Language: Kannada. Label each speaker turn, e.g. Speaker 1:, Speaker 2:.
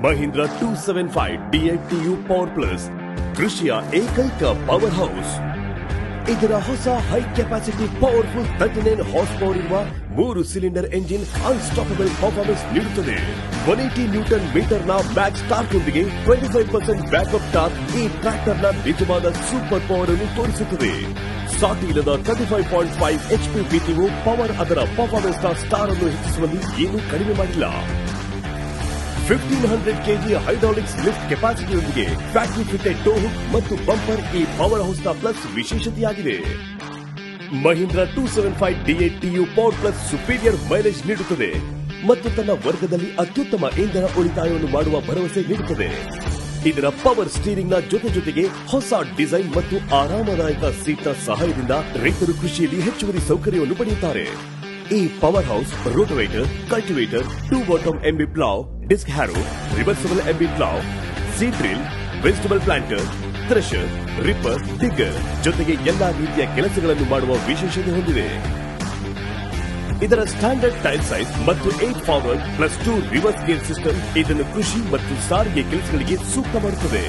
Speaker 1: ಮಹೀಂದ್ರ 275 D8TU ಪವರ್ ಪ್ಲಸ್ ಕೃಷಿಯ ಏಕೈಕ ಪವರ್ ಹೌಸ್. ಇದರ ಹೊಸ high capacity powerful 39 horse power ಇರುವ 3 ಸಿಲಿಂಡರ್ ಎಂಜಿನ್ ಅನ್ಸ್ಟಾಪಬಲ್ ಪರ್ಫಾರ್ಮೆನ್ಸ್ ನೀಡುತ್ತದೆ. 180 ನ್ಯೂಟನ್ ಮೀಟರ್ ನ ಮ್ಯಾಕ್ಸ್ ಟಾರ್ಕ್ ಒಂದಿಗೆ 25% ಬ್ಯಾಕಪ್ ಟಾರ್ಕ್ ಈ ಟ್ರ್ಯಾಕ್ಟರ್ ನ ನಿಜವಾದ ಸೂಪರ್ ಪವರ್ ಅನ್ನು ತೋರಿಸುತ್ತದೆ. ಸಾಟಿ ಇಲ್ಲದ 35.5 HP BTO ಪವರ್ ಅದರ ಪರ್ಫಾರ್ಮೆನ್ಸ್ ನ ಸ್ಟಾರ್ ಅನ್ನು ಹೆಚ್ಚಿಸುವಲ್ಲಿ ಏನೂ ಕಡಿಮೆ ಮಾಡಿಲ್ಲ. 1500 kg ಹೈಡ್ರಾಲಿಕ್ಸ್ ಲಿಫ್ಟ್ ಕೆಪಾಸಿಟಿಯೊಂದಿಗೆ ಫ್ಯಾಕ್ಟರಿ ಫಿಟೆಡ್ ಟೋ ಹುಕ್ ಮತ್ತು ಬಂಪರ್ ಈ ಪವರ್ ಹೌಸ್ ನ ಪ್ಲಸ್ ವಿಶೇಷತೆಯಾಗಿದೆ. Mahindra 275 D8TU power plus superior mileage ನೀಡುತ್ತದೆ ಮತ್ತು ತನ್ನ ವರ್ಗದಲ್ಲಿ ಅತ್ಯುತ್ತಮ ಇಂಧನ ಉಳಿತಾಯವನ್ನು ಮಾಡುವ ಭರವಸೆ ನೀಡುತ್ತದೆ. ಇದರ ಪವರ್ ಸ್ಟೀರಿಂಗ್ ನ ಜೊತೆಗೆ ಹೊಸ ಡಿಸೈನ್ ಮತ್ತು ಆರಾಮದಾಯಕ ಸೀಟ್ ನ ಸಹಾಯದಿಂದ ರೈತರು ಕೃಷಿಯಲ್ಲಿ ಹೆಚ್ಚುವರಿ ಸೌಕರ್ಯವನ್ನು ಪಡೆಯುತ್ತಾರೆ. ಈ power house rotavator, cultivator, 2 bottom MB plough, disc harrow, reversible MB plough, seed drill, vegetable planter, thresher, ripper, digger ಜೊತೆಗೆ ಎಲ್ಲಾ ರೀತಿಯ ಕೆಲಸಗಳನ್ನು ಮಾಡುವ ವಿಶೇಷತೆ ಹೊಂದಿದೆ. ಇದರ ಸ್ಟ್ಯಾಂಡರ್ಡ್ ಟೈರ್ ಸೈಜ್ ಮತ್ತು 8 forward plus 2 reverse gear system ಇದನ್ನು ಕೃಷಿ ಮತ್ತು ಸಾರಿಗೆ ಕೆಲಸಗಳಿಗೆ ಸೂಕ್ತ ಮಾಡುತ್ತದೆ.